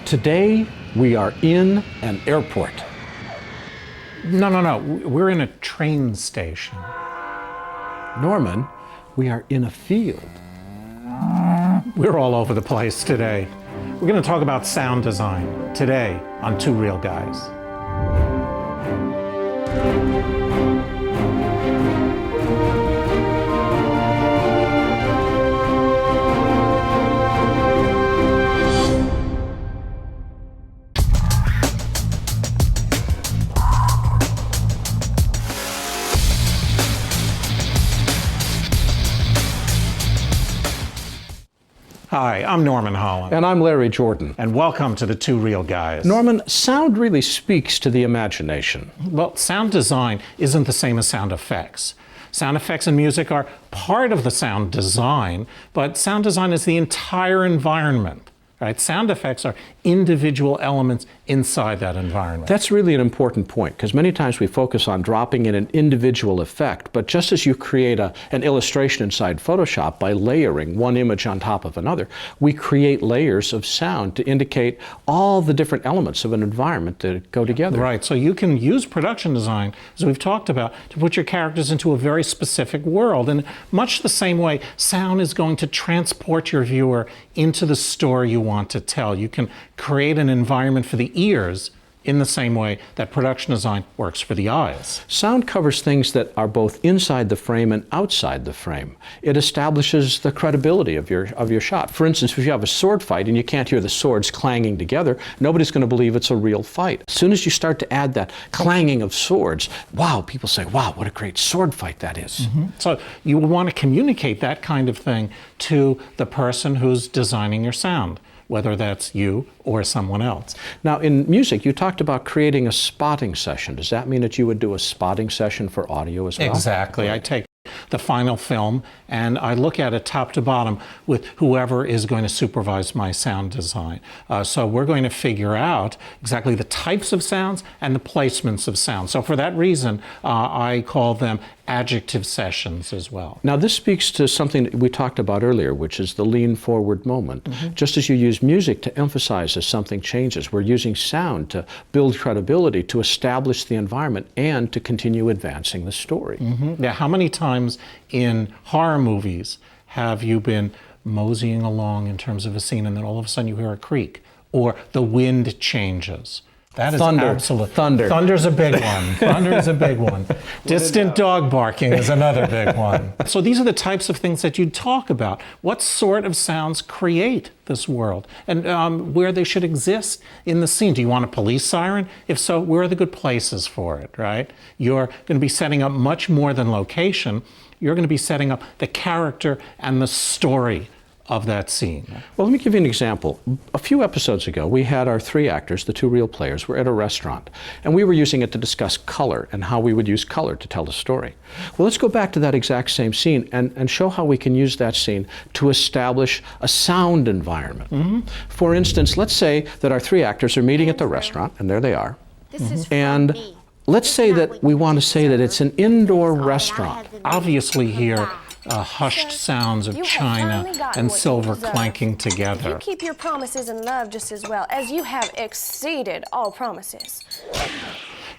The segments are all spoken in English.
Today, we are in an airport. No. We're in a train station. Norman, we are in a field. We're all over the place today. We're going to talk about sound design today on Two Real Guys. Hi, I'm Norman Holland. And I'm Larry Jordan. And welcome to the Two Real Guys. Norman, sound really speaks to the imagination. Well, sound design isn't the same as sound effects. Sound effects and music are part of the sound design, but sound design is the entire environment. Right? Sound effects are individual elements inside that environment. That's really an important point, because many times we focus on dropping in an individual effect, but just as you create an illustration inside Photoshop by layering one image on top of another, we create layers of sound to indicate all the different elements of an environment that go together. Right, so you can use production design, as we've talked about, to put your characters into a very specific world. And much the same way, sound is going to transport your viewer into the story you want to tell. You can create an environment for the ears in the same way that production design works for the eyes. Sound covers things that are both inside the frame and outside the frame. It establishes the credibility of your shot. For instance, if you have a sword fight and you can't hear the swords clanging together, nobody's going to believe it's a real fight. As soon as you start to add that clanging of swords, wow, people say, wow, what a great sword fight that is. Mm-hmm. So you would want to communicate that kind of thing to the person who's designing your sound, whether that's you or someone else. Now, in music, you talked about creating a spotting session. Does that mean that you would do a spotting session for audio as well? Exactly. I take the final film and I look at it top to bottom with whoever is going to supervise my sound design. So we're going to figure out exactly the types of sounds and the placements of sounds. So for that reason, I call them adjective sessions as well. Now this speaks to something that we talked about earlier, which is the lean forward moment. Mm-hmm. Just as you use music to emphasize as something changes, we're using sound to build credibility, to establish the environment, and to continue advancing the story. Mm-hmm. Now, how many times in horror movies have you been moseying along in terms of a scene and then all of a sudden you hear a creak or the wind changes? That is absolute. Thunder. Thunder's a big one. Thunder is a big one. Distant dog barking is another big one. So these are the types of things that you talk about. What sort of sounds create this world and where they should exist in the scene? Do you want a police siren? If so, where are the good places for it, right? You're going to be setting up much more than location. You're going to be setting up the character and the story of that scene. Well, let me give you an example. A few episodes ago, we had our three actors, the two real players, were at a restaurant, and we were using it to discuss color and how we would use color to tell the story. Well, let's go back to that exact same scene and show how we can use that scene to establish a sound environment. Mm-hmm. For instance, let's say that our three actors are meeting at the restaurant, and there they are. And let's say that we want to say that it's an indoor restaurant. Obviously here, hushed sounds of china and silver clanking together. You keep your promises in love just as well as you have exceeded all promises.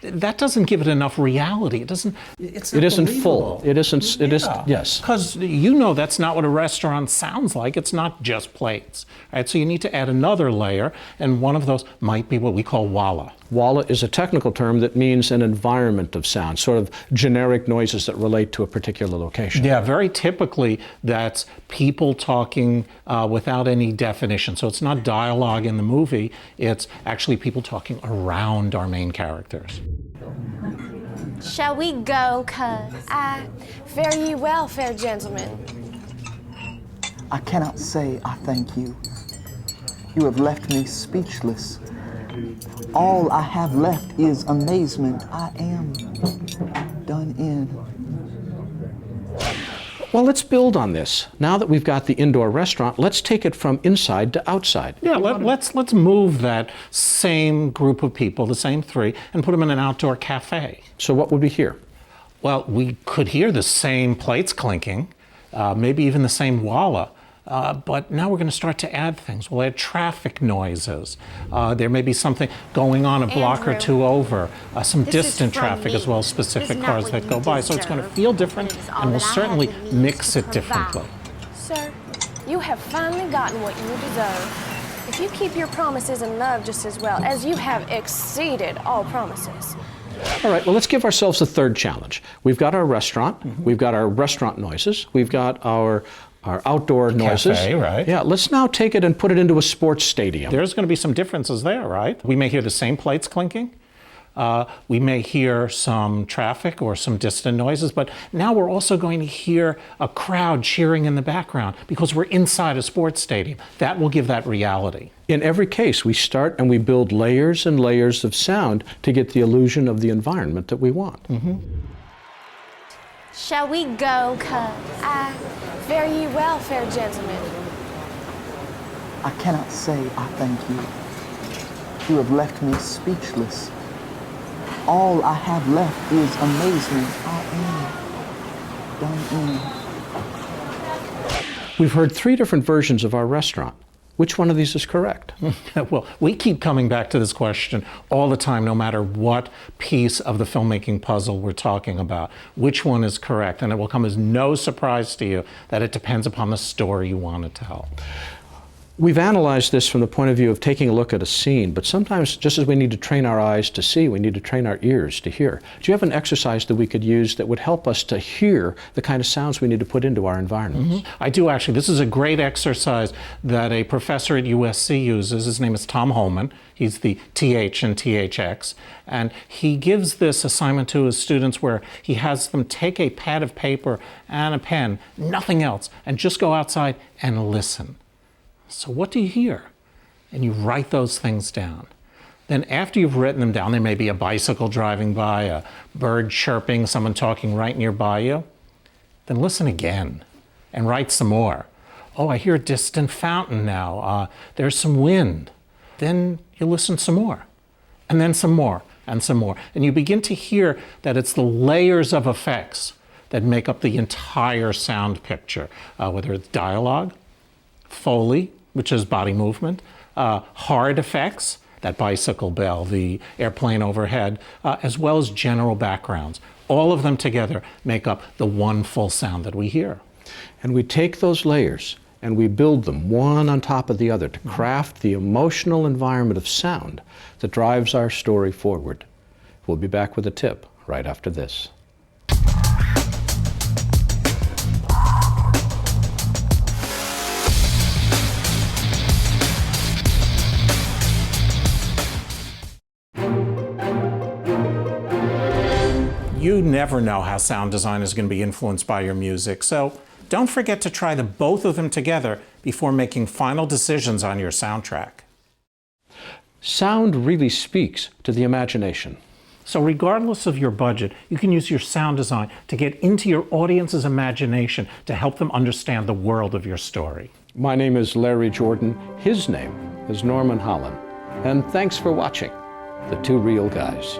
That doesn't give it enough reality. It isn't full. It isn't, yes. Because you know that's not what a restaurant sounds like. It's not just plates, right? So you need to add another layer, and one of those might be what we call walla. Walla is a technical term that means an environment of sound, sort of generic noises that relate to a particular location. Yeah, very typically that's people talking without any definition. So it's not dialogue in the movie, it's actually people talking around our main characters. Shall we go, cuz? Fare ye well, fair gentlemen. I cannot say I thank you. You have left me speechless. All I have left is amazement. I am done in. Well, let's build on this. Now that we've got the indoor restaurant, let's take it from inside to outside. Yeah, let's move that same group of people, the same three, and put them in an outdoor cafe. So what would we hear? Well, we could hear the same plates clinking, maybe even the same walla. But now we're going to start to add things. We'll add traffic noises. There may be something going on a block or Andrew, two over, some this is distant from traffic me. as well as This specific is not cars what that you go by. So it's going to deserve. feel different, It is all and we'll that I have certainly the means mix to it differently. provide. Sir, you have finally gotten what you deserve. If you keep your promises and love just as well as you have exceeded all promises. All right, well, let's give ourselves a third challenge. We've got our restaurant, we've got our restaurant noises, we've got our outdoor noises. Cafe, right. Yeah, let's now take it and put it into a sports stadium. There's going to be some differences there, right? We may hear the same plates clinking. We may hear some traffic or some distant noises, but now we're also going to hear a crowd cheering in the background because we're inside a sports stadium. That will give that reality. In every case, we start and we build layers and layers of sound to get the illusion of the environment that we want. Shall we go, cuz? Fare ye well, fair gentlemen. I cannot say I thank you. You have left me speechless. All I have left is amazement. I am done in. We've heard 3 different versions of our restaurant. Which one of these is correct? Well, we keep coming back to this question all the time, no matter what piece of the filmmaking puzzle we're talking about. Which one is correct? And it will come as no surprise to you that it depends upon the story you want to tell. We've analyzed this from the point of view of taking a look at a scene, but sometimes just as we need to train our eyes to see, we need to train our ears to hear. Do you have an exercise that we could use that would help us to hear the kind of sounds we need to put into our environments? I do actually. This is a great exercise that a professor at USC uses. His name is Tom Holman. He's the TH in THX. And he gives this assignment to his students where he has them take a pad of paper and a pen, nothing else, and just go outside and listen. So what do you hear? And you write those things down. Then after you've written them down, there may be a bicycle driving by, a bird chirping, someone talking right nearby you. Then listen again and write some more. Oh, I hear a distant fountain now. There's some wind. Then you listen some more, and then some more, and some more. And you begin to hear that it's the layers of effects that make up the entire sound picture, whether it's dialogue, Foley, which is body movement, hard effects, that bicycle bell, the airplane overhead, as well as general backgrounds. All of them together make up the one full sound that we hear. And we take those layers and we build them one on top of the other to craft the emotional environment of sound that drives our story forward. We'll be back with a tip right after this. You never know how sound design is going to be influenced by your music, so don't forget to try both of them together before making final decisions on your soundtrack. Sound really speaks to the imagination. So regardless of your budget, you can use your sound design to get into your audience's imagination to help them understand the world of your story. My name is Larry Jordan. His name is Norman Holland. And thanks for watching The Two Real Guys.